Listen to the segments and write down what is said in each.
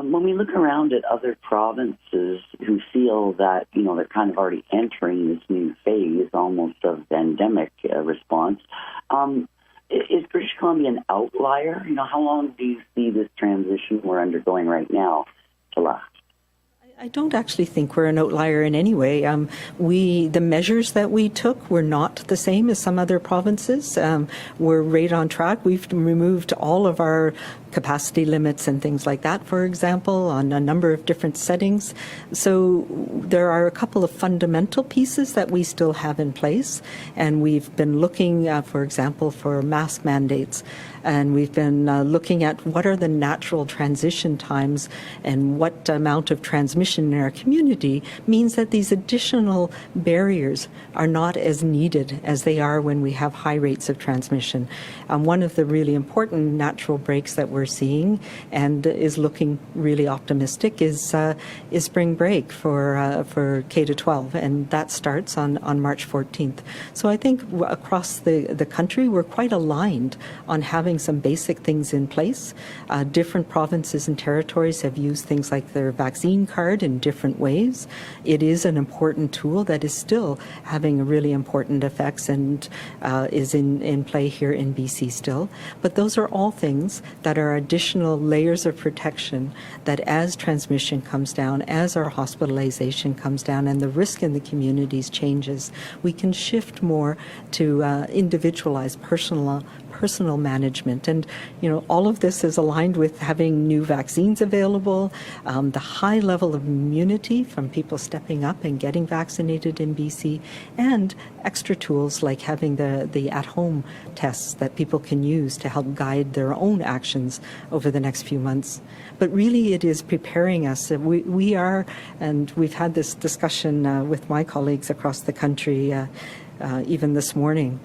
when we look around at other provinces who feel that, they're kind of already entering this new phase, almost of endemic response, is British Columbia an outlier? How long do you see this transition we're undergoing right now to last? I don't actually think we're an outlier in any way. The measures that we took were not the same as some other provinces. We're right on track. We've removed all of our capacity limits and things like that, for example, on a number of different settings. So there are a couple of fundamental pieces that we still have in place, and we've been looking, for example, for mask mandates, and we've been looking at what are the natural transition times and what amount of transmission in our community means that these additional barriers are not as needed as they are when we have high rates of transmission. One of the really important natural breaks that we're seeing and is looking really optimistic is spring break for K-12, and that starts on March 14th. So I think across the country we're quite aligned on having some basic things in place. Different provinces and territories have used things like their vaccine card in different ways. It is an important tool that is still having really important effects and is in play here in BC still. But those are all things that are additional layers of protection that as transmission comes down, as our hospitalization comes down and the risk in the communities changes, we can shift more to individualized personal management. And, all of this is aligned with having new vaccines available, the high level of immunity from people stepping up and getting vaccinated in BC, and extra tools like having the at-home tests that people can use to help guide their own actions over the next few months. But really it is preparing us. We are, and we've had this discussion with my colleagues across the country even this morning.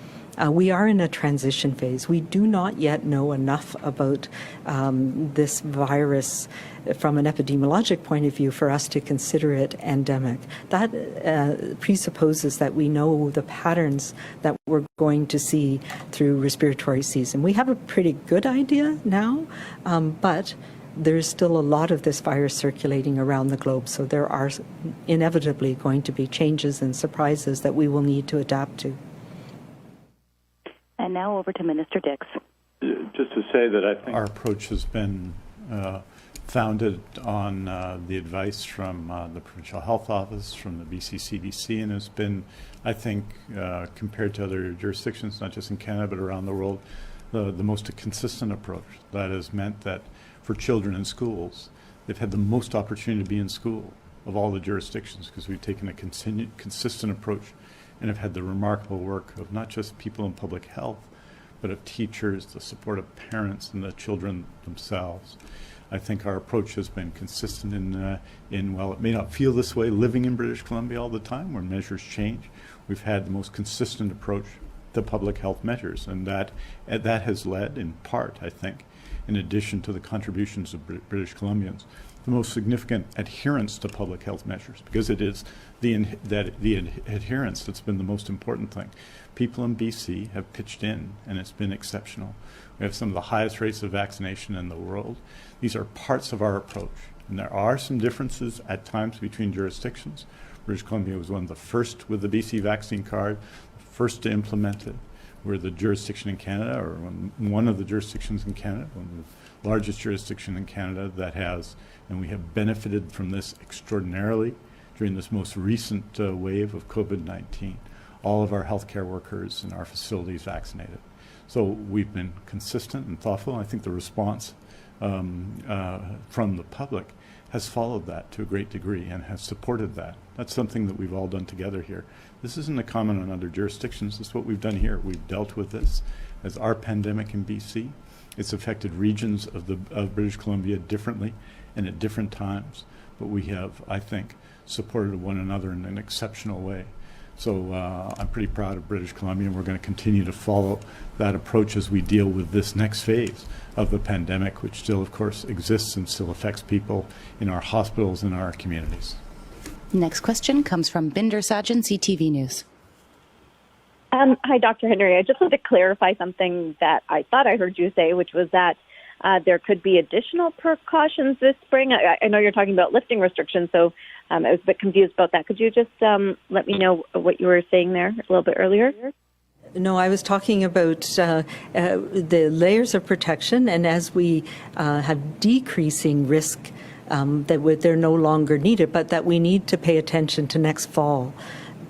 We are in a transition phase. We do not yet know enough about this virus from an epidemiologic point of view for us to consider it endemic. That presupposes that we know the patterns that we're going to see through respiratory season. We have a pretty good idea now, but there's still a lot of this virus circulating around the globe, so there are inevitably going to be changes and surprises that we will need to adapt to. And now over to Minister Dix. Just to say that I think our approach has been founded on the advice from the Provincial Health Office, from the BC CDC, and has been, I think, compared to other jurisdictions, not just in Canada but around the world, the most consistent approach. That has meant that for children in schools, they've had the most opportunity to be in school of all the jurisdictions because we've taken a consistent approach and have had the remarkable work of not just people in public health, but of teachers, the support of parents and the children themselves. I think our approach has been consistent in while it may not feel this way living in British Columbia all the time where measures change, we've had the most consistent approach to public health measures, and that has led in part, I think, in addition to the contributions of British Columbians, the most significant adherence to public health measures, because it is the adherence that's been the most important thing. People in BC have pitched in, and it's been exceptional. We have some of the highest rates of vaccination in the world. These are parts of our approach, and there are some differences at times between jurisdictions. British Columbia was one of the first with the BC vaccine card, the first to implement it. We're the jurisdiction in Canada, or one of the jurisdictions in Canada, one of the largest jurisdiction in Canada that has, and we have benefited from this extraordinarily during this most recent wave of COVID-19. All of our healthcare workers in our facilities vaccinated. So we've been consistent and thoughtful. I think the response from the public has followed that to a great degree and has supported that. That's something that we've all done together here. This isn't a common on other jurisdictions. This is what we've done here. We've dealt with this as our pandemic in BC. It's affected regions of British Columbia differently and at different times, but we have, I think, supported one another in an exceptional way. So I'm pretty proud of British Columbia, and we're going to continue to follow that approach as we deal with this next phase of the pandemic, which still, of course, exists and still affects people in our hospitals and our communities. Next question comes from Binder Sajan, CTV News. Hi, Dr. Henry. I just wanted to clarify something that I thought I heard you say, which was that there could be additional precautions this spring. I know you're talking about lifting restrictions, so I was a bit confused about that. Could you just let me know what you were saying there a little bit earlier? No, I was talking about the layers of protection, and as we have decreasing risk, that they're no longer needed, but that we need to pay attention to next fall,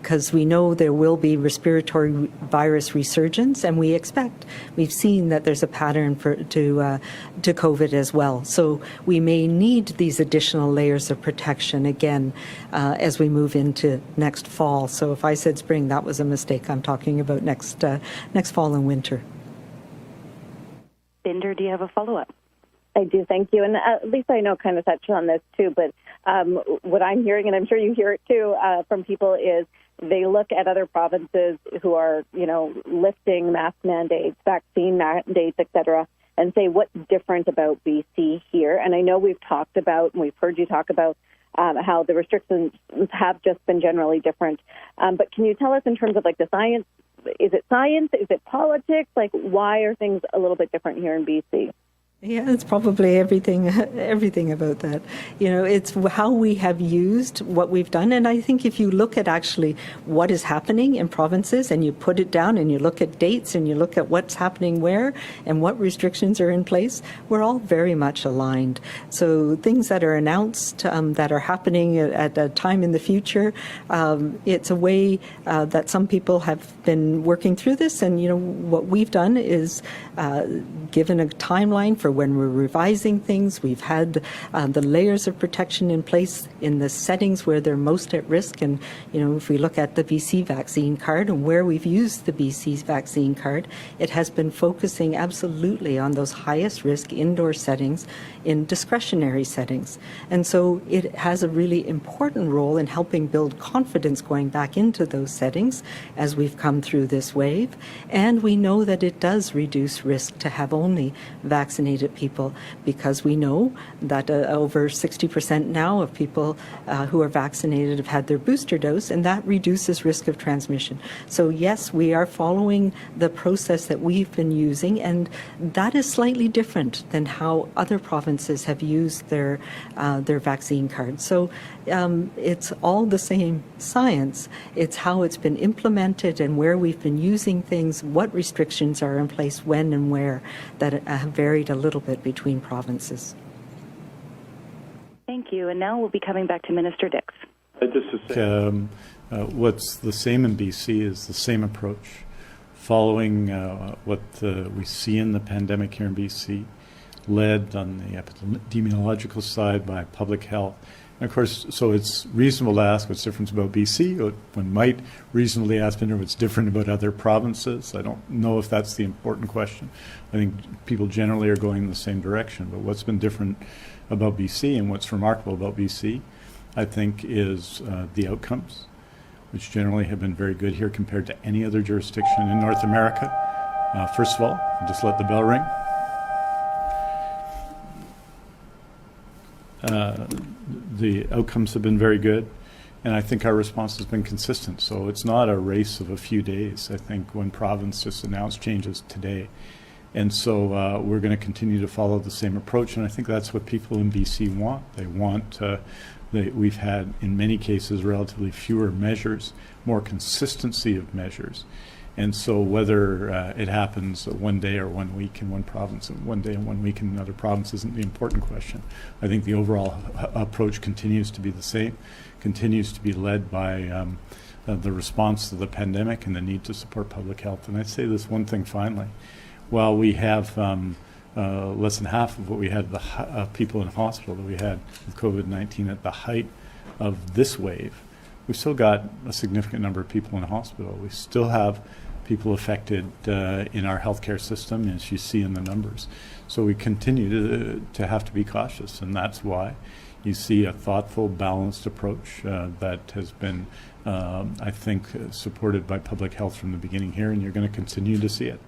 because we know there will be respiratory virus resurgence, and we've seen that there's a pattern to COVID as well. So we may need these additional layers of protection again as we move into next fall. So if I said spring, that was a mistake. I'm talking about next fall and winter. Binder, do you have a follow-up? I do, thank you. And Lisa, I know kind of touched on this too, but what I'm hearing, and I'm sure you hear it too, from people is they look at other provinces who are, lifting mask mandates, vaccine mandates, et cetera, and say, what's different about BC here? And I know we've talked about, and we've heard you talk about how the restrictions have just been generally different. But can you tell us in terms of the science, is it science? Is it politics? Why are things a little bit different here in BC? Yeah, it's probably everything about that. It's how we have used what we've done. And I think if you look at actually what is happening in provinces and you put it down and you look at dates and you look at what's happening where and what restrictions are in place, we're all very much aligned. So things that are announced that are happening at a time in the future, it's a way that some people have been working through this. And, what we've done is given a timeline for when we're revising things. We've had the layers of protection in place in the settings where they're most at risk. And, if we look at the BC vaccine card and where we've used the BC vaccine card, it has been focusing absolutely on those highest risk indoor settings in discretionary settings. And so it has a really important role in helping build confidence going back into those settings as we've come through this wave. And we know that it does reduce risk to have only vaccinated people, because we know that over 60% now of people who are vaccinated have had their booster dose, and that reduces risk of transmission. So yes, we are following the process that we've been using, and that is slightly different than how other provinces have used their vaccine cards. So it's all the same science. It's how it's been implemented and where we've been using things, what restrictions are in place, when and where, that have varied a little bit between provinces. Thank you. And now we'll be coming back to Minister Dix. What's the same in BC is the same approach, following what we see in the pandemic here in BC, led on the epidemiological side by public health. And of course, so it's reasonable to ask what's different about BC. One might reasonably ask what's different about other provinces. I don't know if that's the important question. I think people generally are going in the same direction. But what's been different about BC and what's remarkable about BC, I think, is the outcomes, which generally have been very good here compared to any other jurisdiction in North America. First of all, just let the bell ring. The outcomes have been very good, and I think our response has been consistent. So it's not a race of a few days. I think one province just announced changes today. And so we're going to continue to follow the same approach, and I think that's what people in BC want. They want, we've had, in many cases, relatively fewer measures, more consistency of measures. And so whether it happens one day or 1 week in one province and 1 day and 1 week in another province isn't the important question. I think the overall approach continues to be the same, continues to be led by the response to the pandemic and the need to support public health. And I'd say this one thing finally. While we have less than half of what we had the people in hospital that we had with COVID-19 at the height of this wave, we've still got a significant number of people in hospital. We still have people affected in our healthcare system, as you see in the numbers. So we continue to have to be cautious, and that's why you see a thoughtful, balanced approach that has been, I think, supported by public health from the beginning here, and you're going to continue to see it.